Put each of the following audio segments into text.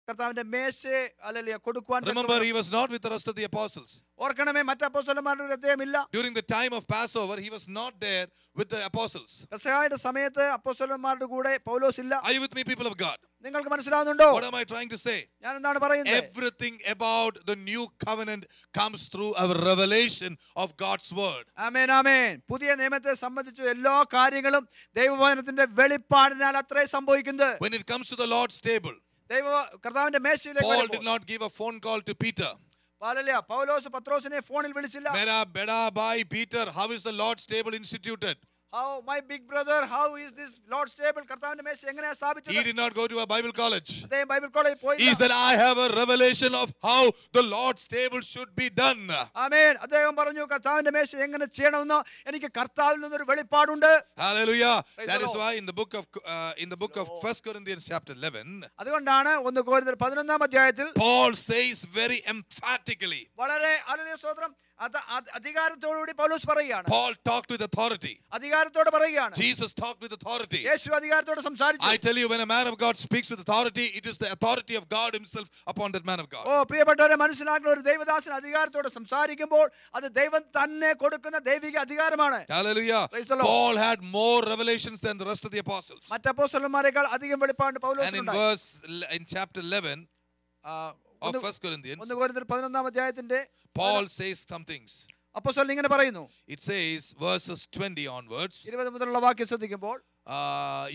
കർത്താവിന്റെ മേശയെ അല്ലല്ലേ കൊടുക്കുവാൻ. Remember, he was not with the rest of the apostles. ഓർക്കണമേ, മറ്റ് അപ്പോസ്തലന്മാരുടെ കൂടെ അദ്ദേഹമില്ല. During the time of Passover, he was not there with the apostles. പെസഹയുടെ സമയത്ത് അപ്പോസ്തലന്മാരുടെ കൂടെ പൗലോസ് ഇല്ല. Are you with me, people of God? നിങ്ങൾക്ക് മനസ്സിലാവുന്നുണ്ടോ? What am I trying to say? ഞാൻ എന്താണ് പറയുന്നത്? Everything about the new covenant comes through our revelation of God's word. ആമേൻ, ആമേൻ. പുതിയ നിയമത്തെ സംബന്ധിച്ച എല്ലാ കാര്യങ്ങളും ദൈവവചനത്തിന്റെ വെളിപ്പാടിനാൽ അത്രേ സംഭവിക്കുന്നത്. When it comes to the Lord's table, കർത്താവിന്റെ മേശയിലേക്ക് Paul did not give a phone call to Peter. പൗലോസ് പത്രോസിനെ ഫോണിൽ വിളിച്ചില്ല. Beda bhai Peter, how is the Lord's table instituted? How, my big brother, how is this Lord's table? കർത്താവിന്റെ മേശ എങ്ങനെയാ സ്ഥാപിച്ചത്? He did not go to a Bible college. അദ്ദേഹം Bible കോളേജിൽ പോയില്ല. He said, I have a revelation of how the Lord's table should be done. ആമേൻ. അദ്ദേഹം പറഞ്ഞു, കർത്താവിന്റെ മേശ എങ്ങനെ ചെയ്യണമെന്ന് എനിക്ക് കർത്താവിൽ നിന്നൊരു വെളിപ്പാടുണ്ട്. Hallelujah. That is why in the book of 1 Corinthians chapter 11, അതുകൊണ്ടാണ് 1 കൊരിന്ത്യർ 11 അധ്യായത്തിൽ Paul says very emphatically. വളരെ ഹല്ലേലൂയ സ്തോത്രം, അധികാരത്തോടുകൂടി പൗലോസ് പറയുകയാണ്. Paul talked with authority. അധികാരത്തോടെ പറയുകയാണ്. Jesus talked with authority. യേശു അധികാരത്തോടെ സംസാരിച്ചു. I tell you, when a man of God speaks with authority, it is the authority of God himself upon that man of God. ഓ പ്രിയപ്പെട്ടവരെ, മനസ്സിലാക്കുന്ന ഒരു ദൈവദാസൻ അധികാരത്തോടെ സംസാരിക്കുമ്പോൾ അത് ദൈവം തന്നെ കൊടുക്കുന്ന ദൈവിക അധികാരമാണ്. Hallelujah. Paul had more revelations than the rest of the apostles. മറ്റ് അപ്പോസ്തലന്മാരെക്കാൾ അധികം വെളിപ്പാട് പൗലോസിനുണ്ടായി. And in chapter 11 of 1 Corinthians, 1 കൊരിന്ത്യർ 11 അധ്യായത്തിന്റെ Paul says some things. അപ്പോസ്തലൻ ഇങ്ങനെ പറയുന്നു. It says verses 20 onwards. 20 മുതലുള്ള വാക്യം ശ്രദ്ധിക്കുമ്പോൾ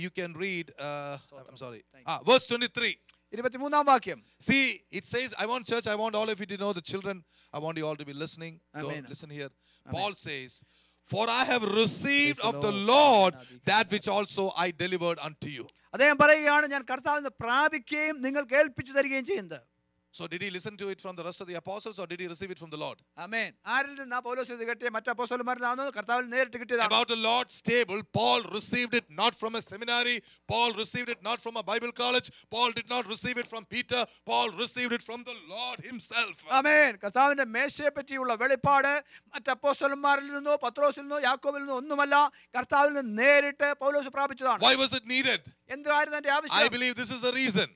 you can read I'm sorry. Verse 23. 23 വാക്യം. See, it says, I want church, I want all of you to know, the children, I want you all to be listening. Don't listen here. Paul says, for I have received of the Lord that which also I delivered unto you. അദ്ദേഹം പറയുകയാണ്, ഞാൻ കർത്താവിൽ നിന്ന് പ്രാപിക്കുകയും നിങ്ങൾക്ക് ഏൽപ്പിച്ചു തരികയും ചെയ്യുന്നത്. So did he listen to it from the rest of the apostles, or did he receive it from the Lord? ആമേൻ. ആരിൽ നിന്നാ പൗലോസ് ഇത് കിട്ടിയ? മറ്റ് അപ്പോസ്തലന്മാരിൽ നിന്നാണോ കർത്താവിൽ നേരിട്ട് കിട്ടിയതാണ്? About the Lord's table, Paul received it not from a seminary. Paul received it not from a Bible college. Paul did not receive it from Peter. Paul received it from the Lord himself. ആമേൻ. കർത്താവിന്റെ മേശയെ പറ്റിയുള്ള വെളിപ്പാട് മറ്റ് അപ്പോസ്തലന്മാരിൽ നിന്നോ പത്രോസിൽ നിന്നോ യാക്കോബിൽ നിന്നോ ഒന്നുമല്ല, കർത്താവിൽ നിന്ന് നേരിട്ട് പൗലോസ് പ്രാപിച്ചതാണ്. Why was it needed? എന്തായിരുന്നു അതിന്റെ ആവശ്യം? I believe this is the reason.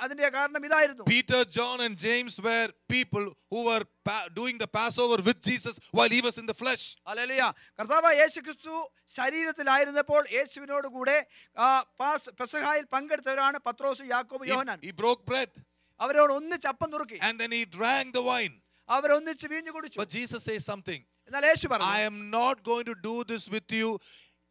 അതിന്റെ കാരണം ഇതായിരുന്നു. Peter, John and James were people who were doing the Passover with Jesus while he was in the flesh. Hallelujah. കർത്താവായ യേശുക്രിസ്തു ശരീരത്തിലായിരുന്നപ്പോൾ യേശുവിനോട് കൂടെ പെസഹായിൽ പങ്കെടുത്തവരാണ് പത്രോസ്, യാക്കോബ്, യോഹന്നാൻ. He broke bread. അവരോട് ഒന്നിച്ച് അപ്പം നുറുക്കി. And then he drank the wine. അവരൊന്നിച്ച് വീഞ്ഞു കുടിച്ചു. But Jesus says something. എന്നാൽ യേശു പറഞ്ഞു, I am not going to do this with you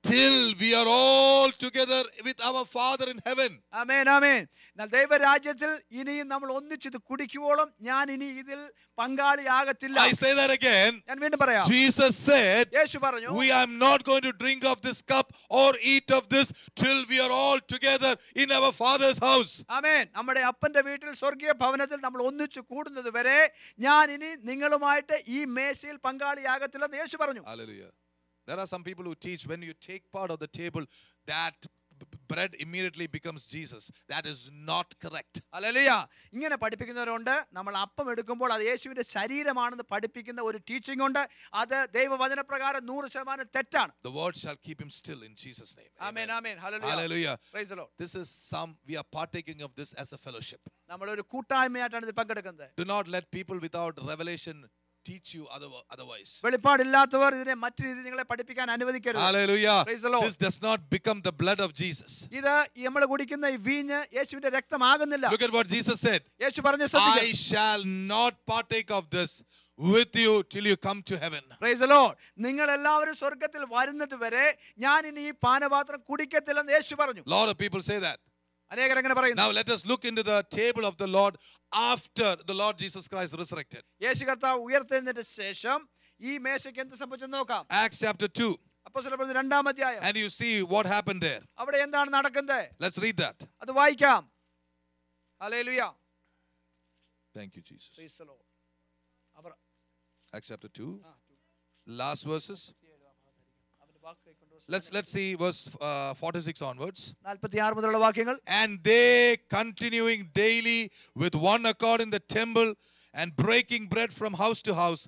till we are all together with our Father in heaven. ആമേൻ, ആമേൻ. എന്നാൽ ദൈവരാജ്യത്തിൽ ഇനിയും നമ്മൾ ഒന്നിച്ചിത് കുടിക്കുവോളം ഞാൻ ഇനി ഇതിൽ പങ്കാളിയാകത്തില്ല. I say that again. ഞാൻ വീണ്ടും പറയാം. Jesus said, യേശു പറഞ്ഞു, we are not going to drink of this cup or eat of this till we are all together in our Father's house. ആമേൻ. നമ്മുടെ അപ്പന്റെ വീട്ടിൽ സ്വർഗീയ ഭവനത്തിൽ നമ്മൾ ഒന്നിച്ച് കൂടുന്നത് വരെ ഞാൻ ഇനി നിങ്ങളുമായിട്ട് ഈ മേശയിൽ പങ്കാളിയാകത്തില്ലെന്ന് യേശു പറഞ്ഞു. Hallelujah. There are some people who teach when you take part of the table that bread immediately becomes Jesus. That is not correct. Hallelujah. ഇങ്ങനെ പഠിപ്പിക്കുന്നവരുണ്ട്. നമ്മൾ അപ്പം എടുക്കുമ്പോൾ അത് യേശുവിന്റെ ശരീരമാണെന്ന് പഠിപ്പിക്കുന്ന ഒരു ടീച്ചിങ് ഉണ്ട്. അത് ദൈവവചന പ്രകാരം 100% തെറ്റാണ്. The word shall keep him still in Jesus' name. Amen, amen. Hallelujah. Hallelujah. Praise the Lord. This is we are partaking of this as a fellowship. നമ്മൾ ഒരു കൂട്ടായ്മയായിട്ടാണ് ഇതിൽ പങ്കെടുക്കുന്നത്. Do not let people without revelation teach you otherwise. വെളിപ്പാടില്ലാത്തവർ ഇതിനെ മറ്റു രീതിയിൽ നിങ്ങളെ പഠിപ്പിക്കാൻ അനുവദിക്കരുത്. Hallelujah. Praise the Lord. This does not become the blood of Jesus. ഇത് നമ്മൾ കുടിക്കുന്ന ഈ വീഞ്ഞ് യേശുവിന്റെ രക്തമാകുന്നില്ല. Look at what Jesus said. യേശു പറഞ്ഞു, I shall not partake of this with you till you come to heaven. Praise the Lord. നിങ്ങൾ എല്ലാവരും സ്വർഗ്ഗത്തിൽ വരുന്നത് വരെ ഞാൻ ഇനി ഈ പാനപാത്രം കുടിക്കത്തില്ലെന്ന് യേശു പറഞ്ഞു. A lot of people say that. അനേകർ അങ്ങനെ പറയുന്നു. Now let us look into the table of the Lord after the Lord Jesus Christ resurrected. യേശു കർത്താവ് ഉയർത്തെഴുന്നേറ്റ ശേഷം ഈ മേശയ്ക്ക് എന്ത് സംഭവിച്ചെന്ന് നോക്കാം. Acts chapter 2. അപ്പോസ്തലപ്രവൃത്തി 2-ാം അധ്യായം. And you see what happened there. അവിടെ എന്താണ് നടക്കുന്നത്? Let's read that. അത് വായിക്കാം. Hallelujah. Thank you, Jesus. Praise the Lord. Acts chapter 2. Last verses. Let's see verse 46 onwards. 46 മുതലുള്ള വാക്യങ്ങൾ. And they continuing daily with one accord in the temple and breaking bread from house to house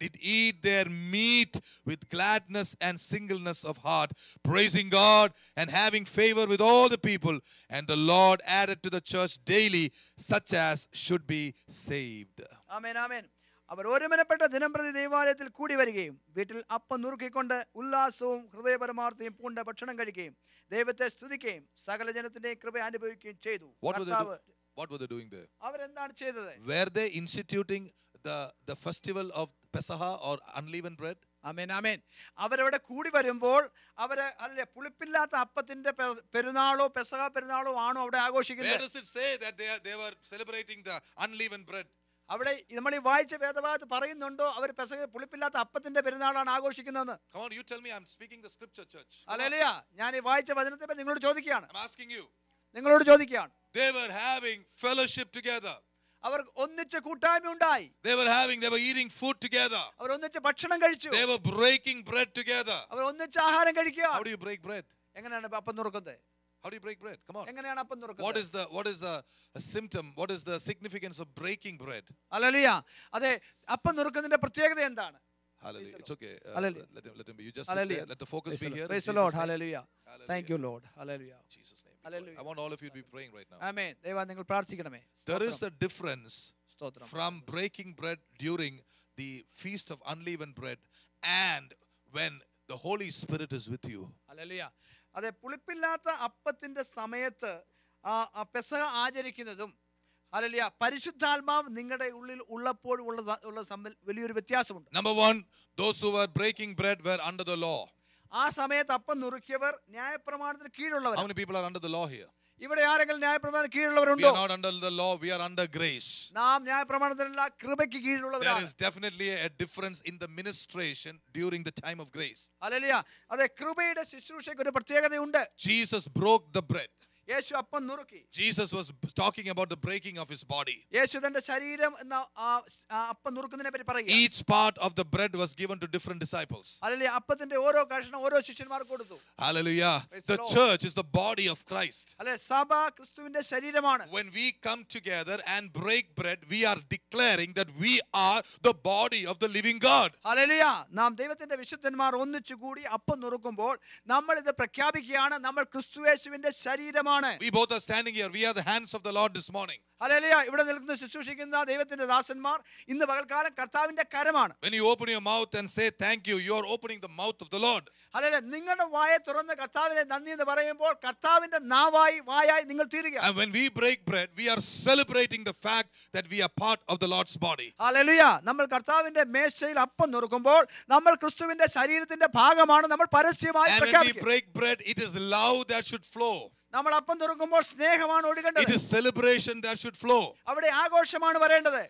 did eat their meat with gladness and singleness of heart, praising God and having favor with all the people. And the Lord added to the church daily such as should be saved. ആമേൻ ആമേൻ. അവർ ഒരുമനപ്പെട്ട ദിനംപ്രതി ദൈവാലയത്തിൽ കൂടി വരികയും വീട്ടിൽ അപ്പം നുറുക്കിക്കൊണ്ട് ഉല്ലാസവും ഹൃദയപരമാർത്ഥയും പൂണ്ട ഭക്ഷണം കഴിക്കുകയും ദൈവത്തെ സ്തുതിക്കുകയും സകല ജനത്തിന്റെയും കൃപ അനുഭവിക്കുകയും ചെയ്തു. What were they doing there? അവരെന്താണ് ചെയ്തത്? Were they instituting the festival of Pesach or unleavened bread? ആമേൻ ആമേൻ. അവരവിടെ കൂടി വരുമ്പോൾ അവര് അല്ലെ പുളിപ്പില്ലാത്ത അപ്പത്തിന്റെ പെരുന്നാളോ പെസഹ പെരുന്നാളോ ആണോ അവിടെ ആഘോഷിക്കുന്നത്? Where does it say that they were celebrating the unleavened bread? അവിടെ നമ്മൾ ഈ വായിച്ച വേദഭാഗത്ത് പറയുന്നുണ്ടോ അവർ പെസഹ പുളിപ്പില്ലാത്ത അപ്പത്തിന്റെ പെരുന്നാളാണ് ആഘോഷിക്കുന്നതെന്ന്? Come on, you tell me. I'm speaking the scripture, church. Hallelujah. ഞാൻ ഈ വായിച്ച വചനത്തെ പറ്റി നിങ്ങളോട് ചോദിക്കുകയാണ്. I'm asking you. നിങ്ങളോട് ചോദിക്കുകയാണ്. They were having fellowship together. അവർ ഒന്നിച്ച് കൂട്ടായ്മ ഉണ്ടായി. They were eating food together. അവർ ഒന്നിച്ച് ഭക്ഷണം കഴിച്ചു. They were breaking bread together. അവർ ഒന്നിച്ച് ആഹാരം കഴിക്കുക. How do you break bread? എങ്ങനെയാണ് അപ്പം നുറുക്കുന്നത്? How do you break bread? Come on. എങ്ങനെയാണ് അപ്പം നുറുക്കുന്നത്? What is the symptom? What is the significance of breaking bread? Hallelujah. അതെ, അപ്പം നുറുക്കുന്നതിന്റെ പ്രത്യേകത എന്താണ്? Hallelujah. It's okay. Hallelujah. Let him be. You just sit there. Let the focus be here. Praise the Lord. Hallelujah. Thank you, Lord. Hallelujah. In Jesus' name. Hallelujah. I want all of you to be praying right now. ആമേൻ. ദൈവം നിങ്ങൾ പ്രാർത്ഥിക്കണമേ. There is a difference സ്തോത്രം. from breaking bread during the feast of unleavened bread and when the Holy Spirit is with you. Hallelujah. അതെ, പുളിപ്പില്ലാത്ത അപ്പത്തിന്റെ സമയത്ത് പെസഹ ആചരിക്കുന്നതും hallelujah പരിശുദ്ധാത്മാവ് നിങ്ങളുടെ ഉള്ളിൽ ഉള്ളപ്പോൾ ഉള്ള വലിയൊരു വ്യത്യാസമുണ്ട്. Number one, those who were breaking bread were under the law. ആ സമയത്ത് അപ്പം നുറുക്കിയവർ ന്യായപ്രമാണത്തിന് കീഴുള്ളവർ. How many people are under the law here? ഇവിടെ ആരെങ്കിലും ന്യായപ്രമാണത്തിന് We കീഴുള്ളവരുണ്ടോ? are not under the law, we are under grace. നാം ന്യായപ്രമാണത്തിനല്ല കൃപയ്ക്ക് There കീഴിലുള്ളവരാണ്. is definitely a difference in the ministration during the time of grace. Hallelujah. അതെ, കൃപയുടെ ശുശ്രൂഷയ്ക്ക് ഒരു പ്രത്യേകതയുണ്ട്. Jesus broke the bread. യേശു അപ്പം നുറുക്കി. Jesus was talking about the breaking of his body. യേശു തന്റെ ശരീരം എന്ന അപ്പം നുറുക്കുന്നതിനെ പറ്റി പറയുക. Each part of the bread was given to different disciples. Hallelujah. അപ്പത്തിന്റെ ഓരോ കഷണം ഓരോ ശിഷ്യന്മാർക്ക് കൊടുത്തു. Hallelujah. Praise The the Lord. church is the body of Christ. അല്ലെ, സഭ ക്രിസ്തുവിന്റെ ശരീരമാണ്. When we come together and break bread, we are declaring that we are the body of the living God. Hallelujah. നാം ദൈവത്തിന്റെ വിശുദ്ധന്മാർ ഒന്നിച്ചുകൂടി അപ്പം നുറുക്കുമ്പോൾ നമ്മൾ ഇത് പ്രഖ്യാപിക്കുകയാണ്, നമ്മൾ ക്രിസ്തുയേശുവിന്റെ ശരീരമാണ്. We both are standing here. We are the hands of the Lord this morning. Hallelujah. ഇവിടെ നിൽക്കുന്ന ശുശ്രൂഷിക്കുന്ന ദൈവത്തിന്റെ ദാസന്മാർ ഇന്ന് പകൽക്കാലം കർത്താവിന്റെ കരമാണ്. When you open your mouth and say thank you, you are opening the mouth of the Lord. Hallelujah. നിങ്ങളുടെ വായെ തുറന്ന് കർത്താവിനെ നന്ദി എന്ന് പറയുമ്പോൾ കർത്താവിന്റെ വായായി നിങ്ങൾ തീരുക. And when we break bread, we are celebrating the fact that we are part of the Lord's body. Hallelujah. നമ്മൾ കർത്താവിന്റെ മേശയിൽ അപ്പം നുറുക്കുമ്പോൾ നമ്മൾ ക്രിസ്തുവിന്റെ ശരീരത്തിന്റെ ഭാഗമാണ്. നമ്മൾ പരസ്യമായി And when we പ്രഖ്യാപിക്കും. break bread, it is love that should flow. നമ്മൾ അപ്പം തുറക്കുമ്പോൾ സ്നേഹമാണ് It ഒഴുകേണ്ടത്. is celebration that should flow. അവിടെ ആഘോഷമാണ് വരേണ്ടത്.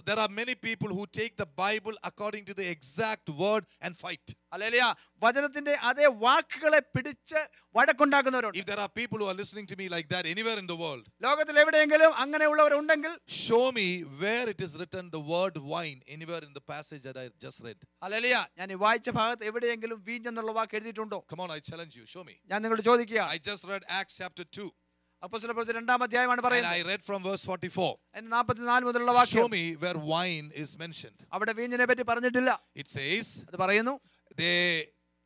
There are many people who take the Bible according to the exact word and fight. Hallelujah. വചനത്തിന്റെ അതേ വാക്കുകളെ പിടിച്ച് വഴക്കുണ്ടാക്കുന്നവരുണ്ട്. If there are people who are listening to me like that anywhere in the world, ലോകത്തിൽ എവിടെയെങ്കിലും അങ്ങനെയുള്ളവരുണ്ടെങ്കിൽ show me where it is written the word wine anywhere in the passage that I just read. Hallelujah. ഞാൻ ഈ വായിച്ച ഭാഗത്ത് എവിടെയെങ്കിലും വീഞ്ഞെന്നുള്ള വാക്ക് എഴുതിയിട്ടുണ്ടോ? Come on, I challenge you. Show me. ഞാൻ നിങ്ങളോട് ചോദിക്കുകയാണ്. I just read Acts chapter 2. അപ്പോസ്തലപ്രവൃത്തി 2-ാം അധ്യായമാണ് And പറയുന്നത്. I read from verse 44. അതിന്റെ 44 മുതലുള്ള Show വാക്യം. me where wine is mentioned. അവിടെ വീഞ്ഞിനെ പറ്റി പറഞ്ഞിട്ടില്ല. It says, അത് പറയുന്നു, they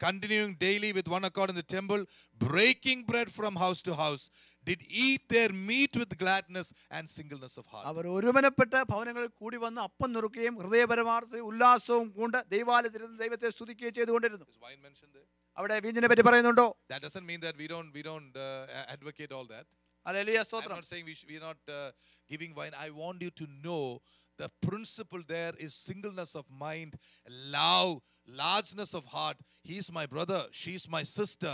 continuing daily with one accord in the temple, breaking bread from house to house, did eat their meat with gladness and singleness of heart. അവർ ഒരുമനപ്പെട്ട് ഭവനങ്ങളിൽ കൂടി വന്ന് അപ്പം നുറുക്കുകയും ഹൃദയപരമാർത്ഥയും ഉല്ലാസവും കൊണ്ട് ദൈവാലയത്തിൽ ദൈവത്തെ സ്തുതിക്കുകയും ചെയ്തുകൊണ്ടിരുന്നു. Is wine mentioned there? അവിടെ വീഞ്ഞിനെ പറ്റി പറയുന്നുണ്ടോ? That doesn't mean that we don't advocate all that. Hallelujah. I'm സ്തോത്രം. not saying we are not giving wine. I want you to know the principle there is singleness of mind, love, largeness of heart. He's my brother, she's my sister.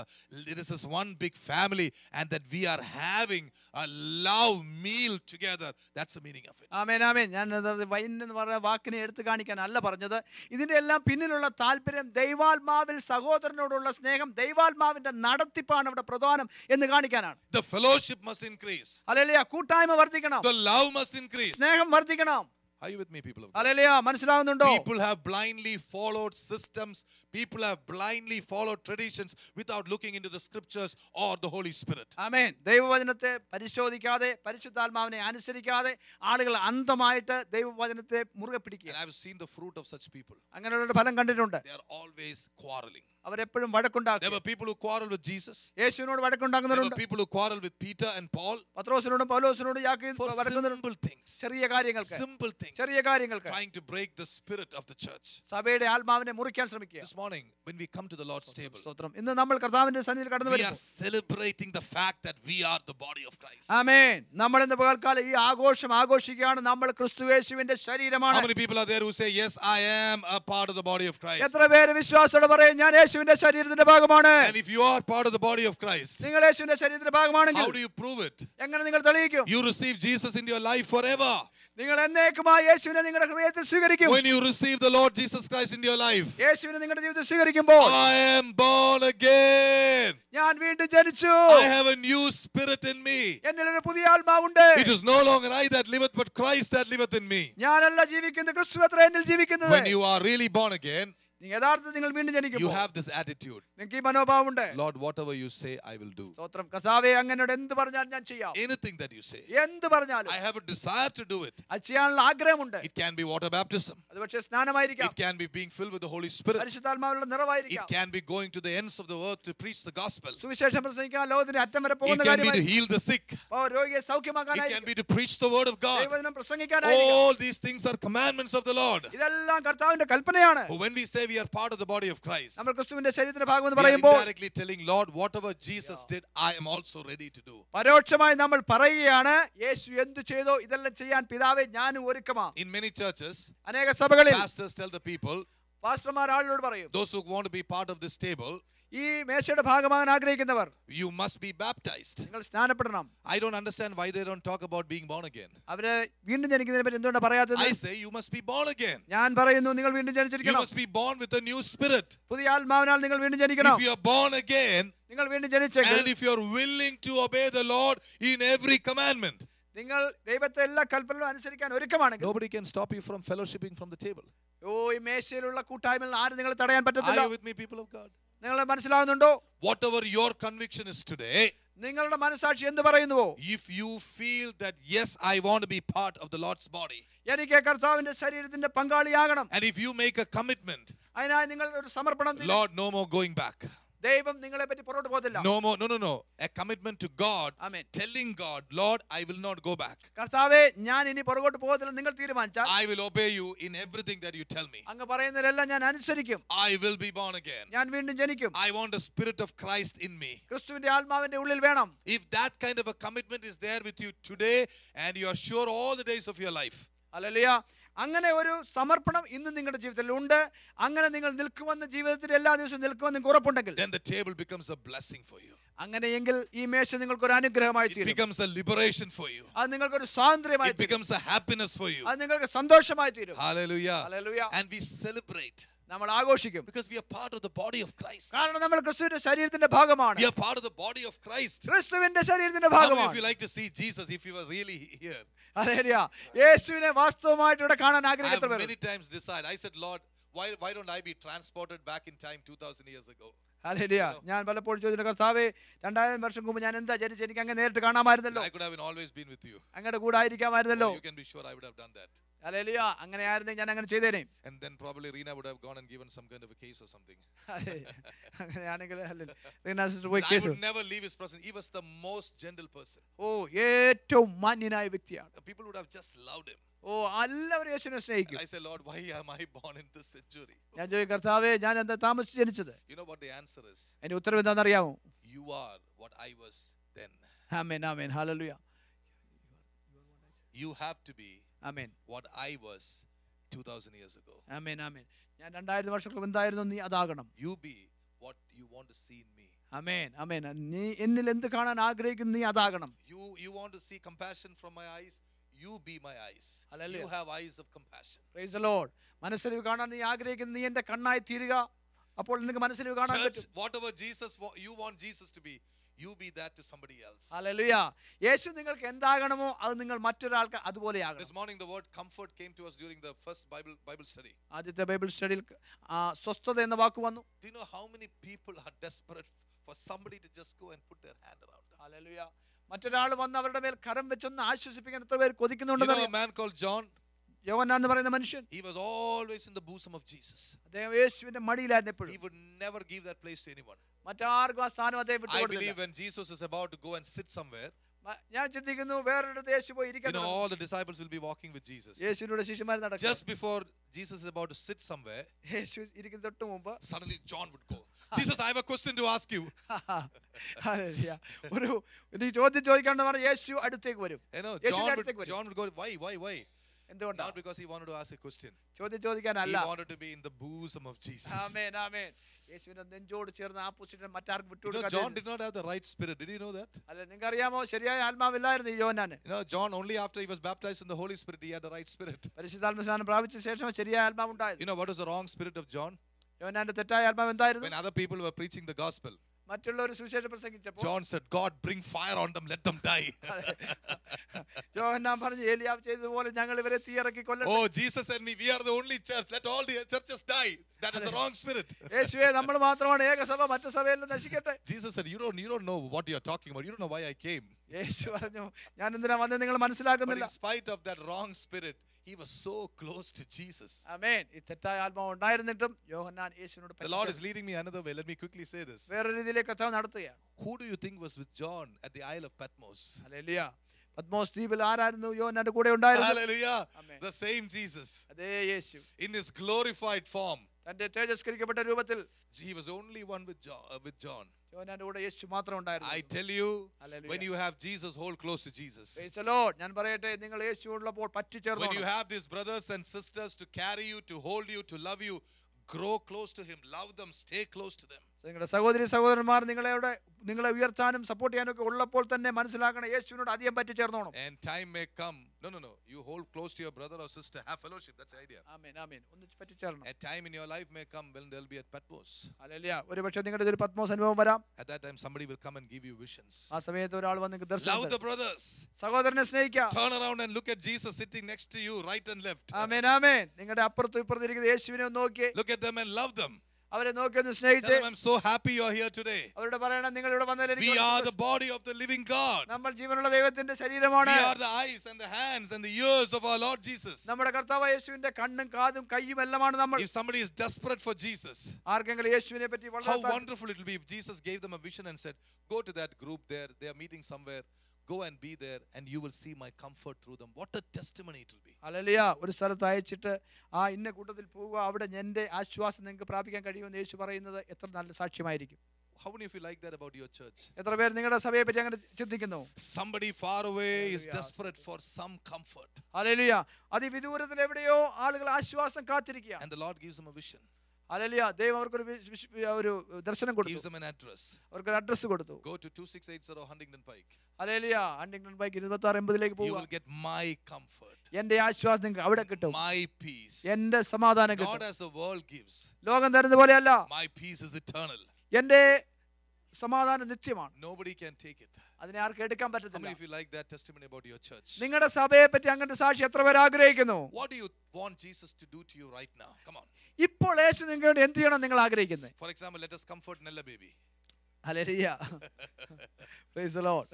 This is one big family, and that we are having a love meal together. That's the meaning of it. ആമേൻ ആമേൻ. ഞാൻ wine എന്ന് പറയുന്ന വാക്കിനെ എടുത്തു കാണിക്കാനല്ല പറഞ്ഞത്. ഇതിന്റെ എല്ലാം പിന്നിലുള്ള താല്പര്യം ദൈവാത്മാവിൽ സഹോദരനോടുള്ള സ്നേഹം, ദൈവാത്മാവിന്റെ നടത്തിപ്പാണ് ഇവിടെ പ്രധാനം എന്ന് കാണിക്കാനാണ്. The fellowship must increase. Hallelujah. കൂട്ടായ്മ വർദ്ധിക്കണം. The love must increase. സ്നേഹം വർദ്ധിക്കണം. Are you with me, people of God? Hallelujah, മനസ്സിലാവുന്നുണ്ടോ? People have blindly followed systems. People have blindly followed traditions without looking into the scriptures or the Holy Spirit. ആമേൻ. ദൈവവചനത്തെ പരിശോധിക്കാതെ പരിശുദ്ധാത്മാവിനെ അനുസരിക്കാതെ ആളുകൾ അന്ധമായിട്ട് ദൈവവചനത്തെ മുറുകെ പിടിക്കുക. And I've seen the fruit of such people. അങ്ങനെയുള്ള ഫലം കണ്ടിട്ടുണ്ട്. They are always quarreling. അവരെപ്പോഴും വഴക്കുണ്ടാക്കും. There were people who quarreled with Jesus. യേശുവിനോട് There were വഴക്കുണ്ടാക്കുന്നവരുണ്ട്. people who quarreled with Peter and Paul പത്രോസിനോടും പൗലോസിനോടും for വഴക്കുന്നവരുണ്ട്. simple things. ചെറിയ കാര്യങ്ങൾക്ക്, Simple things. ചെറിയ കാര്യങ്ങൾക്ക് Trying to break the spirit of the church. സഭയുടെ ആത്മാവിനെ മുറിക്കാൻ ശ്രമിക്കുക. This morning, when we come to the Lord's table, സ്തോത്രം. ഇന്ന് നമ്മൾ കർത്താവിന്റെ സന്നിധിയിൽ കടന്നു we are വരുന്നു. celebrating the fact that we are the body of Christ. ആമേൻ. നമ്മൾ ഇന്ന് പകൽക്കാലം ഈ ആഘോഷം ആഘോഷിക്കുകയാണ്. നമ്മൾ ക്രിസ്തുയേശുവിന്റെ How ശരീരമാണ്. many people are there who say, yes, I am a part of the body of Christ? എത്ര പേര് വിശ്വാസത്തോടെ പറയും ഞാൻ യേശുവിന്റെ ശരീരത്തിന്റെ ഭാഗമാണ്? And if you are part of the body of Christ, നിങ്ങൾ യേശുവിന്റെ ശരീരത്തിന്റെ ഭാഗമാണെങ്കിൽ how do you prove it? എങ്ങനെ നിങ്ങൾ തെളിയിക്കും? You receive Jesus into your life forever. നിങ്ങൾ എന്നേക്കുമായി യേശുവിനെ നിങ്ങളുടെ ഹൃദയത്തിൽ സ്വീകരിക്കും. When you receive the Lord Jesus Christ into your life, യേശുവിനെ നിങ്ങളുടെ ജീവിതത്തിൽ സ്വീകരിക്കുമ്പോൾ I am born again. ഞാൻ വീണ്ടും ജനിച്ചു. I have a new spirit in me. എന്നിൽ ഒരു പുതിയ ആത്മാവുണ്ട്. It is no longer I that liveth, but Christ that liveth in me. ഞാനല്ല ജീവിക്കുന്നത്, ക്രിസ്തു അത്ര എന്നിൽ ജീവിക്കുന്നത്. When you are really born again, യഥാർത്ഥത്തിൽ നിങ്ങൾ വീണ്ടും you ജനിക്കുമ്പോൾ have this attitude. നിങ്ങൾക്ക് ഈ മനോഭാവമുണ്ട്. Lord, whatever you say, I will do. സ്തോത്രം. കർത്താവേ അങ്ങനോട് എന്ത് പറഞ്ഞാലും ഞാൻ ചെയ്യാം. Anything that you say, എന്ത് പറഞ്ഞാലും I have a desire to do it. അത് ചെയ്യാനുള്ള ആഗ്രഹമുണ്ട്. It can be water baptism. അത് പക്ഷേ സ്നാനമായിരിക്കാം. It can be being filled with the Holy Spirit. പരിശുദ്ധാത്മാവിലുള്ള It നിറവായിരിക്കാം. can be going to the ends of the earth to preach the gospel. സുവിശേഷം പ്രസംഗിക്കാൻ ലോകത്തിന്റെ അറ്റം വരെ It പോകുന്ന can be to കാര്യമായി. heal the sick. രോഗിയെ It can സൗഖ്യമാക്കാനായിരിക്കും. be to preach the word of God. ദൈവവചനം പ്രസംഗിക്കാനായിരിക്കും. All these things are commandments of the Lord. ഇതെല്ലാം കർത്താവിന്റെ കൽപ്പനയാണ്. When we say we are part of the body of Christ, നമ്മൾ ക്രിസ്തുവിന്റെ ശരീരത്തിന്റെ ഭാഗമെന്ന് we are പറയുമ്പോൾ indirectly telling Lord, whatever Jesus did, I am also ready to do. പരോക്ഷമായി നമ്മൾ പറയുകയാണ് യേശു എന്തു ചെയ്തോ ഇതെല്ലാം ചെയ്യാൻ പിതാവേ ഞാനും ഒരുക്കമാ. In many churches, അനേക സഭകളിൽ pastors tell the people, പാസ്റ്റർമാർ ആളുകളോട് പറയും, those who want to be part of this table, ഈ മേശയുടെ ഭാഗമാകാൻ ആഗ്രഹിക്കുന്നവർ you must be baptized. നിങ്ങൾ സ്നാനപ്പെടണം. I don't understand why they don't talk about being born again. അവര് വീണ്ടും ജനിക്കുന്നതിനെ പറ്റി എന്തുകൊണ്ടാണ് പറയാത്തത്? I say you must be born again. ഞാൻ പറയുന്നു നിങ്ങൾ വീണ്ടും You ജനിച്ചിരിക്കണം. must be born with a new spirit. പുതിയ ആത്മാവിനാൽ നിങ്ങൾ വീണ്ടും ജനിക്കണം. If you are born again, നിങ്ങൾ വീണ്ടും ജനിച്ചെങ്കിൽ and if you are willing to obey the Lord in every commandment, നിങ്ങൾ ദൈവത്തെ എല്ലാ കൽപ്പനകളും അനുസരിക്കാൻ ഒരുക്കമാണെങ്കിൽ nobody can stop you from fellowshipping from the table. ഈ മേശയിലുള്ള കൂട്ടായ്മയിൽ ആരും നിങ്ങളെ തടയാൻ Are പറ്റത്തില്ല. you with me, people of God? നിങ്ങൾ മനസ്സിലാവുന്നുണ്ടോ? Whatever your conviction is today, നിങ്ങളുടെ മനസാക്ഷി എന്ത് പറയുന്നുവോ, if you feel that yes, I want to be part of the Lord's body, എനിക്ക് കർത്താവിന്റെ ശരീരത്തിന്റെ പങ്കാളിയാകണം, and if you make a commitment, അതിനായി നിങ്ങൾ ഒരു സമർപ്പണം ചെയ്യണം. Lord, no more going back. ദൈവം നിങ്ങളെ പറ്റി പുറകോട്ട് പോകത്തില്ല. No more, no. A commitment to God, amen. telling God, Lord, I will not go back. കർത്താവേ ഞാൻ ഇനി പുറകോട്ട് പോകത്തില്ല നിങ്ങൾ തീരുമാനിച്ചാൽ I will obey you in everything that you tell me. അങ്ങ് പറയുന്നതിലെല്ലാം ഞാൻ അനുസരിക്കും. I will be born again. ഞാൻ വീണ്ടും ജനിക്കും. I want the spirit of Christ in me. ക്രിസ്തുവിന്റെ ആത്മാവിന്റെ ഉള്ളിൽ വേണം. If that kind of a commitment is there with you today, and you are sure all the days of your life, hallelujah. അങ്ങനെ ഒരു സമർപ്പണം ഇന്ന് നിങ്ങളുടെ ജീവിതത്തിൽ ഉണ്ട്. അങ്ങനെ നിങ്ങൾ നിൽക്കുമെന്ന് ജീവിതത്തിൽ എല്ലാ ദിവസവും നിൽക്കുമെന്ന് നിങ്ങൾക്ക് ഉറപ്പുണ്ടെങ്കിൽ then the table becomes a blessing for you. അങ്ങനെയെങ്കിൽ ഈ മേശ നിങ്ങൾക്കൊരു അനുഗ്രഹമായി It തീരും. becomes a liberation for you. അത് നിങ്ങൾക്കൊരു സ്വാതന്ത്ര്യമായി It തീരും. becomes a happiness for you. അത് നിങ്ങൾക്ക് സന്തോഷമായി തീരും. Hallelujah. Hallelujah. And we celebrate നമ്മൾ ആഘോഷിക്കും. because we are part of the body of Christ. കാരണം നമ്മൾ ക്രിസ്തുവിന്റെ ശരീരത്തിന്റെ ഭാഗമാണ്. We are part of the body of Christ. ക്രിസ്തുവിന്റെ ശരീരത്തിന്റെ How many of ഭാഗമാണ്. you like to see Jesus if you were really here? Hallelujah. യേശുവിനെ വാസ്തവമായിട്ട് ഇവിടെ കാണാൻ I have ആഗ്രഹിക്കുന്ന പേര്. many times decided. I said, Lord, why don't I be transported back in time 2000 years ago? Hallelujah. ഞാൻ പലപ്പോഴും ചോദിച്ചു കർത്താവേ 2000 വർഷം മുമ്പ് ഞാൻ എന്താ ജനിച്ച് എനിക്ക് അങ്ങ് നേരിട്ട് കാണാമായിരുന്നല്ലോ, I could have always been with you. അങ്ങയുടെ കൂടെ ആയിരിക്കാമായിരുന്നല്ലോ. You can be sure I would have done that. Hallelujah. അങ്ങനെ ആയിരുന്നെങ്കിൽ ഞാൻ അങ്ങനെ ചെയ്തേനെ. And then probably Reena would have gone and given some kind of a case or something. അങ്ങനെയാണെങ്കിൽ Reena sister പോയി I case. would never leave his presence. He was the most gentle person. ഏറ്റവും മാന്യനായ വ്യക്തിയാണ്. People would have just loved him. എല്ലാവരും യേശുവിനെ സ്നേഹിക്കും. I say, Lord, why am I born in this century? ഞാൻ ചോദിക്കും കർത്താവേ ഞാൻ എന്താ താമസിച്ച് ജനിച്ചത്? You know what the answer is? അതിന്റെ ഉത്തരം എന്താണെന്ന് അറിയാമോ? You are what I was then. Amen amen hallelujah. You have to be amen what I was 2000 years ago. ആമേൻ ആമേൻ. ഞാൻ 2000 വർഷങ്ങൾക്ക് മുമ്പ് എന്തായിരുന്നു നീ അതാകണം. You be what you want to see in me. ആമേൻ ആമേൻ. നീ എന്നിൽ എന്ത് കാണാൻ ആഗ്രഹിക്കുന്നു നീ അതാകണം. You want to see compassion from my eyes. You be my eyes. Hallelujah. You have eyes of compassion. Praise the Lord. മനസ്സലിവ് കാണാൻ നീ ആഗ്രഹിക്കുന്നു നീ എന്റെ കണ്ണായി തീരുക. അപ്പോൾ നിനക്ക് മനസ്സലിവ് കാണാൻ Church, പറ്റും. whatever you want Jesus to be, you be that to somebody else. Hallelujah. Yeshu നിങ്ങൾക്ക് എന്താകണമോ അത് നിങ്ങൾ മറ്റൊരാൾക്ക് അതുപോലെ This ആകണം. morning the word comfort came to us during the first Bible study. ആദ്യത്തെ ബൈബിൾ സ്റ്റഡിയിൽ സ്വസ്ഥത എന്ന വാക്ക് വന്നു. Do you know how many people are desperate for somebody to just go and put their hand around them? Hallelujah. മറ്റൊരാൾ വന്ന് അവരുടെ മേൽ കരം വെച്ചൊന്ന് ആശ്വസിപ്പിക്കാൻ എത്ര പേർ You know കൊതിക്കുന്നുണ്ടെന്ന് a man called John? യോഹന്നാൻ എന്ന് പറയുന്ന മനുഷ്യൻ He was always in the bosom of Jesus. അദ്ദേഹം യേശുവിന്റെ മടിയിലായിരുന്നു He എപ്പോഴും. would never give that place to anyone. മറ്റാർക്കും ആ സ്ഥാനം അദ്ദേഹം I വിട്ടുകൊടുത്തില്ല. believe when Jesus is about to go and sit somewhere, ഞാൻ ചിന്തിക്കുന്നു വേറൊരിടത്ത് യേശു പോയി you ഇരിക്കാൻ know, തുടങ്ങും. all the disciples will be walking with Jesus. യേശുവിനോട് ശിഷ്യന്മാർ നടക്കും. Just before Jesus is about to sit somewhere, യേശു ഇരിക്കുന്ന തൊട്ട് മുമ്പ് suddenly John would go. Jesus, I have a question to ask you. Hallelujah. ഒരു ചോദ്യം ചോദിക്കാണ്ട് പറഞ്ഞ യേശു അടുത്തേക്ക് വരും. You know, യേശുവിന്റെ അടുത്തേക്ക് വരും. John would go, why? എന്തുകൊണ്ടാണ്? Not because he wanted to ask a question. ചോദ്യം He ചോദിക്കാനല്ല. wanted to be in the bosom of Jesus. ആമേൻ ആമേൻ. യേശുവിന്റെ നെഞ്ചോട് ചേർന്ന് ആ പൊസിഷൻ മറ്റാർക്കും You know, വിട്ടുകൊടുക്കാൻ. John did not have the right spirit. Did you know that? അല്ല നിങ്ങൾക്ക് അറിയാമോ ശരിയായ ആത്മാവില്ലായിരുന്നു ഈ യോഹന്നാന്. You know, John, only after he was baptized in the Holy Spirit, he had the right spirit. പരിശുദ്ധാത്മ സ്നാനം പ്രാപിച്ച ശേഷം ശരിയായ ആത്മാവ് ഉണ്ടായത്. You know what was the wrong spirit of John? യോഹന്നാന്റെ തെറ്റായ ആത്മാവ് എന്തായിരുന്നു? When other people were preaching the gospel, മറ്റുള്ളവർ സുവിശേഷം പ്രസംഗിച്ചപ്പോൾ John said, God, bring fire on them, let them die. യോഹന്നാൻ പറഞ്ഞു ഏലിയാവ് ചെയ്തതുപോലെ ഞങ്ങൾ ഇവരെ തീയിറക്കി കൊല്ലട്ടെ. Oh, Jesus and me, we are the only church. Let all the churches die. That is the wrong spirit. യേശുവേ നമ്മൾ മാത്രമാണ് ഏകസഭ, മറ്റു സഭയെല്ലാം നശിക്കട്ടെ. Jesus said, you don't know what you are talking about. You don't know why I came. യേശു പറഞ്ഞു ഞാൻ എന്തിനാ വന്നത് നിങ്ങൾ But മനസ്സിലാക്കുന്നില്ല. in spite of that wrong spirit, he was so close to Jesus. ആമേൻ. ഈ തെറ്റായ ആത്മാവ് ഉണ്ടായിരുന്നിട്ടും യോഹന്നാൻ യേശുവിനോട് The Lord is leading me another way. Let me quickly say this. വേറെ രീതിയിലേക്ക് കഥാവ് നടത്തുകയാണ്. Who do you think was with John at the Isle of Patmos? Hallelujah. Patmos ദ്വീപിൽ ആരായിരുന്നു യോഹന്നാന്റെ കൂടെ ഉണ്ടായിരുന്നത്? Hallelujah. Amen. The same Jesus. അതേ യേശു In his glorified form. തന്റെ തേജസ്കരിക്കപ്പെട്ട രൂപത്തിൽ He was only one with John. യോഹന്നാന്റെ കൂടെ യേശു മാത്രം ഉണ്ടായിരുന്നു. I tell you, Hallelujah. when you have Jesus, hold close to Jesus. Praise the Lord. ഞാൻ പറയട്ടെ നിങ്ങൾ യേശു ഉള്ളപ്പോൾ പറ്റിച്ചേർന്നു. When you have these brothers and sisters to carry you, to hold you, to love you, grow close to him, love them, stay close to them. നിങ്ങളുടെ സഹോദരി സഹോദരന്മാർ നിങ്ങളെ ഉയർത്താനും support ചെയ്യാനും ഒക്കെ ഉള്ളപ്പോൾ തന്നെ മനസ്സിലാക്കണം യേശുവിനോട് അധികം പറ്റിച്ചേർന്നോണം. And time may come. No. You hold close to your brother or sister. Have fellowship. That's the idea. ആമേൻ ആമേൻ. ഒന്നിച്ച് പറ്റിച്ചേരണം. A time in your life may come when they'll be at Patmos. Hallelujah. ഒരുപക്ഷേ നിങ്ങളുടെ ഒരു പത്മോസ് അനുഭവം വരാം. At that time, somebody will come and give you visions. ആ സമയത്ത് ഒരാൾ വന്ന് നിങ്ങൾക്ക് ദർശനം Love the തരും. brothers. സഹോദരനെ സ്നേഹിക്കുക. Turn around and look at Jesus sitting next to you, right and left. ആമേൻ ആമേൻ. നിങ്ങളുടെ അപ്പുറത്തും ഇപ്പുറത്തും ഇരിക്കുന്ന യേശുവിനെ ഒന്ന് നോക്കിയേ. Look at them and love them. അവരെ നോക്കി ഒന്ന് Tell സ്നേഹിച്ച് them, I'm so happy you're here today. അവരോട് പറയണം നിങ്ങൾ ഇവിടെ വന്നതിൽ We are the body of the living God. നമ്മൾ ജീവനുള്ള ദൈവത്തിന്റെ ശരീരമാണ്. We are the eyes and the hands and the ears of our Lord Jesus. നമ്മുടെ കർത്താവ് യേശുവിന്റെ കണ്ണും കാതും കയ്യും എല്ലാമാണ് നമ്മൾ. If somebody is desperate for Jesus, ആർക്കെങ്കിലും യേശുവിനെ പറ്റി how വളരെ wonderful it will be if Jesus gave them a vision and said, go to that group there, they are meeting somewhere, go and be there and you will see my comfort through them. What a testimony it will be. Hallelujah. ഒരു സ്ഥലത്ത് അയച്ചിട്ട് ആ ഇന്ന കൂട്ടത്തിൽ പോവുക, അവിടെ എന്റെ ആശ്വാസം നിങ്ങൾക്ക് പ്രാപിക്കാൻ കഴിയുമെന്ന് യേശു പറയുന്നത് എത്ര നല്ല സാക്ഷ്യമായിരിക്കും. How many of you like that about your church? എത്ര പേര് നിങ്ങളുടെ സഭയെ പറ്റി അങ്ങനെ ചിന്തിക്കുന്നു? Somebody far away is Hallelujah. desperate for some comfort. Hallelujah. അതിവിദൂരത്തിൽ എവിടെയോ ആളുകൾ ആശ്വാസം കാത്തിരിക്കുക. And the Lord gives them a vision. Hallelujah. ദൈവം അവർക്കൊരു ഒരു ദർശനം Gives കൊടുത്തു. them an address. അവർക്കൊരു അഡ്രസ് കൊടുത്തു. Go to 2680 Huntington Pike. Hallelujah. Huntington pike 2680 You പോവുക. will get my comfort, എന്റെ ആശ്വാസം നിങ്ങൾക്ക് അവിടെ കിട്ടും. my peace. എന്റെ സമാധാനം Not കിട്ടും. as the world gives. ലോകം തരുന്ന പോലെയല്ല. My peace is eternal. എന്റെ സമാധാനം നിത്യമാണ്. Nobody can take it. അതിനെ ആർക്കും എടുക്കാൻ How many പറ്റത്തില്ല. of you like that testimony about your church? നിങ്ങളുടെ സഭയെ പറ്റി അങ്ങനത്തെ സാക്ഷി എത്ര പേർ ആഗ്രഹിക്കുന്നു? What do you want Jesus to do to you right now? Come on. ഇപ്പോൾ യേശു നിങ്ങളോട് എന്ത് ചെയ്യണം നിങ്ങൾ ആഗ്രഹിക്കുന്നത്? For example, let us comfort Nella baby. Hallelujah. Praise the Lord.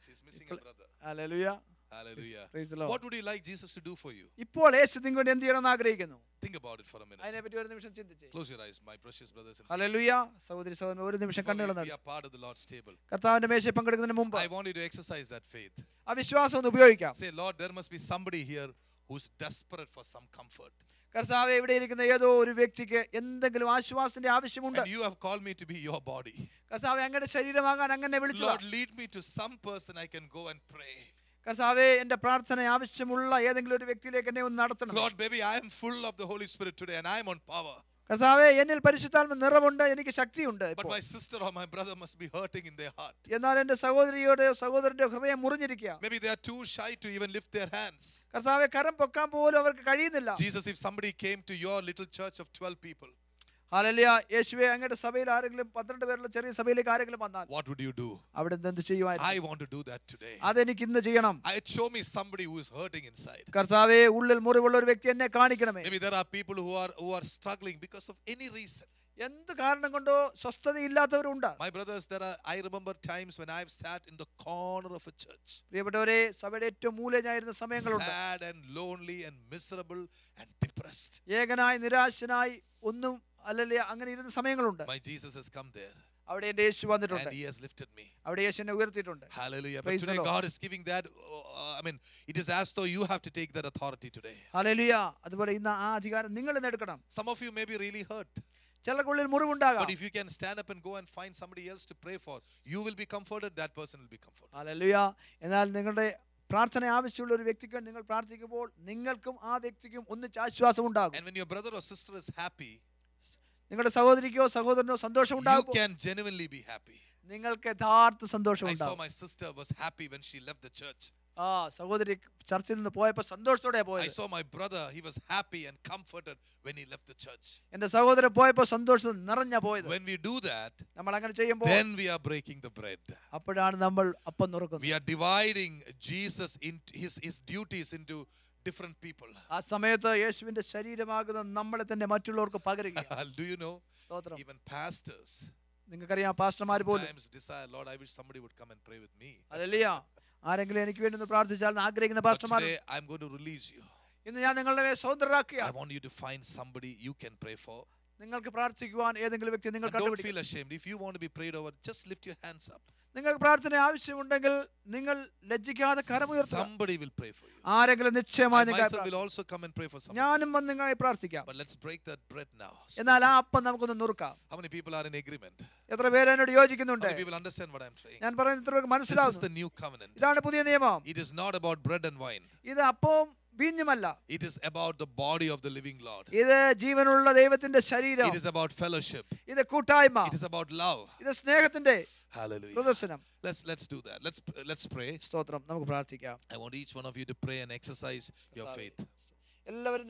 She's missing a brother. Hallelujah. Hallelujah. Praise the Lord. What would you like Jesus to do for you? ഇപ്പോൾ യേശു നിങ്ങളോട് എന്ത് ചെയ്യണം എന്ന് ആഗ്രഹിക്കുന്നു? Think about it for a minute. അതിനെ പറ്റി ഒരു നിമിഷം ചിന്തിച്ചേ. Close your eyes, my precious brothers and sisters. Hallelujah. സഹോദരി സഹോദരൻ ഒരു നിമിഷം Before കണ്ണുകൾ we നടത്തുക. are part of the Lord's table, കർത്താവിന്റെ മേശയിൽ പങ്കെടുക്കുന്നതിന് മുമ്പ് I want you to exercise that faith. ആ വിശ്വാസം ഒന്ന് ഉപയോഗിക്കാം. Say, Lord, there must be somebody here who's desperate for some comfort. കർത്താവേ ഇവിടെ ഇരിക്കുന്ന ഏതോ ഒരു വ്യക്തിക്ക് എന്തെങ്കിലും ആശ്വാസത്തിന്റെ ആവശ്യമുണ്ട്. And you have called me to be your body. കർത്താവേ അങ്ങയുടെ ശരീരമാകാൻ അങ്ങനെ വിളിച്ചു. Lord, lead me to some person I can go and pray. കർത്താവേ എന്റെ പ്രാർത്ഥന ആവശ്യമുള്ള ഏതെങ്കിലും ഒരു വ്യക്തിയിലേക്ക് എന്നെ ഒന്ന് നടത്തണം. Lord, baby, I am full of the Holy Spirit today and I am on power. കർത്താവേ എന്നിൽ പരിശുദ്ധാത്മ നിറവുണ്ട്, എനിക്ക് ശക്തിയുണ്ട്. But my sister or my brother must be hurting in their heart. എന്നാൽ എന്റെ സഹോദരിയുടെ സഹോദരന്റെ ഹൃദയം മുറിഞ്ഞിരിക്കുക. Maybe they are too shy to even lift their hands. കർത്താവേ കരം പൊക്കാൻ പോലും അവർക്ക് കഴിയുന്നില്ല. Jesus, if somebody came to your little church of 12 people, hallelujah. യേശുവേ, അങ്ങയുടെ സഭയിൽ ആരെങ്കിലും 12 പേരുള്ള ചെറിയ സഭയിലേക്ക് ആരെങ്കിലും വന്നാൽ what would you do? അവിടെ എന്ത് ചെയ്യുമായിരുന്നു? I want to do that today. അതെനിക്ക് ഇന്ന് ചെയ്യണം. Show me somebody who is hurting inside. കർത്താവേ, ഉള്ളിൽ മുറിവുള്ള ഒരു വ്യക്തി എന്നെ കാണിക്കണമേ. Maybe there are people who are struggling because of any reason. എന്ത് കാരണം കൊണ്ടോ സ്വസ്ഥതയില്ലാത്തവരുണ്ട്. My brothers, I remember times when I've sat in the corner of a church. പ്രിയപ്പെട്ടവരെ, സഭയുടെ ഏറ്റവും മൂലയായിരുന്ന സമയങ്ങളുണ്ട്. Sad and lonely and miserable and depressed. ഏകനായി നിരാശനായി ഒന്നും അല്ലല്ലേ അങ്ങനെ ഇരുന്ന സമയങ്ങളുണ്ട്. My Jesus has come there. അവിടെ എൻ്റെ യേശു വന്നിട്ടുണ്ട്. And he has lifted me. അവിടെ യേശു എന്നെ ഉയർത്തിയിട്ടുണ്ട്. Hallelujah. But today God is giving that. It is as though you have to take that authority today. Hallelujah. അതുപോലെ ഇന്ന് ആ അധികാരം നിങ്ങൾ ഇന്ന് എടുക്കണം. Some of you may be really hurt. ചിലർക്കുള്ളിൽ മുറിവുണ്ടാകാം. But if you can stand up and go and find somebody else to pray for, you will be comforted, that person will be comforted. Hallelujah. എന്നാൽ നിങ്ങളുടെ പ്രാർത്ഥന ആവശ്യമുള്ള ഒരു വ്യക്തിക്ക് നിങ്ങൾ പ്രാർത്ഥിക്കുമ്പോൾ നിങ്ങൾക്കും ആ വ്യക്തിക്കും ഒന്നിച്ച് ആശ്വാസം ഉണ്ടാകും. And when your brother or sister is happy, നിങ്ങളുടെ സഹോദരിക്കോ സഹോദരനോ സന്തോഷം you ഉണ്ടാകും. can genuinely be happy. നിങ്ങൾക്ക് യഥാർത്ഥ സന്തോഷം I saw ഉണ്ടാകും. my sister was happy when she left the church. സഹോദരി ചർച്ചിൽ നിന്ന് പോയപ്പോൾ സന്തോഷത്തോടെ I പോയത്. saw my brother, he was happy and comforted when he left the church. എന്റെ സഹോദരൻ പോയപ്പോൾ സന്തോഷം നിറഞ്ഞ പോയത്. When we do that, നമ്മൾ അങ്ങനെ ചെയ്യുമ്പോൾ then we are breaking the bread. അപ്പോഴാണ് നമ്മൾ അപ്പം നുറുക്കുന്നത്. We are dividing Jesus into his duties into different people. ആ സമയത്ത് യേശുവിന്റെ ശരീരമാകുന്ന നമ്മളെ തന്നെ മറ്റുള്ളവർക്ക് പകരുകയാണ്. Do you know? സ്തോത്രം. Even pastors നിങ്ങൾക്കറിയാം, പാസ്റ്റർമാർ പോലും sometimes desire, Lord, I wish somebody would come and pray with me. Hallelujah. ആരെങ്കിലും എനിക്ക് വേണ്ടി ഒന്ന് പ്രാർത്ഥിച്ചാൽ ആഗ്രഹിക്കുന്ന But പാസ്റ്റർമാർ. today I'm going to release you. ഇന്ന് ഞാൻ നിങ്ങളുടെ മേൽ സ്വതന്ത്രരാക്കുക. I want you to find somebody you can pray for. നിങ്ങൾക്ക് പ്രാർത്ഥിക്കുവാൻ ഏതെങ്കിലും വ്യക്തി നിങ്ങൾ And don't കണ്ടുപിടിക്കുക. feel ashamed. If you want to be prayed over, just lift your hands up. നിങ്ങൾക്ക് പ്രാർത്ഥന ആവശ്യമുണ്ടെങ്കിൽ നിങ്ങൾ ലജ്ജിക്കാതെ കരമുയർത്തുക. Somebody will pray for you. ആരെങ്കിലും I നിശ്ചയമായി myself will also come and pray for somebody. ഞാനും വന്ന് നിങ്ങളായി പ്രാർത്ഥിക്കാം. But let's break that bread now. എന്നാൽ ആ അപ്പം നമുക്കൊന്ന് നുറുക്കാം. How many people are in agreement? എത്ര പേര് എന്നോട് How യോജിക്കുന്നുണ്ട്? many people understand what I'm saying? ഞാൻ പറയുന്നത് എത്ര പേർക്ക് This is മനസ്സിലാവുന്നു? the new covenant. ഇതാണ് പുതിയ നിയമം. It is not about bread and wine. ഇത് അപ്പവും വീഞ്ഞുമല്ല. It is about the body of the living Lord. ഇത് ജീവനുള്ള ദൈവത്തിന്റെ ശരീരം. It is about fellowship. ഇത് കൂട്ടായ്മ. It is about love. ഇത് സ്നേഹത്തിന്റെ Hallelujah. പ്രദർശനം. Let's do that. Let's pray. സ്തോത്രം. നമുക്ക് പ്രാർത്ഥിക്കാം. I want each one of you to pray and exercise your faith. എല്ലാവരും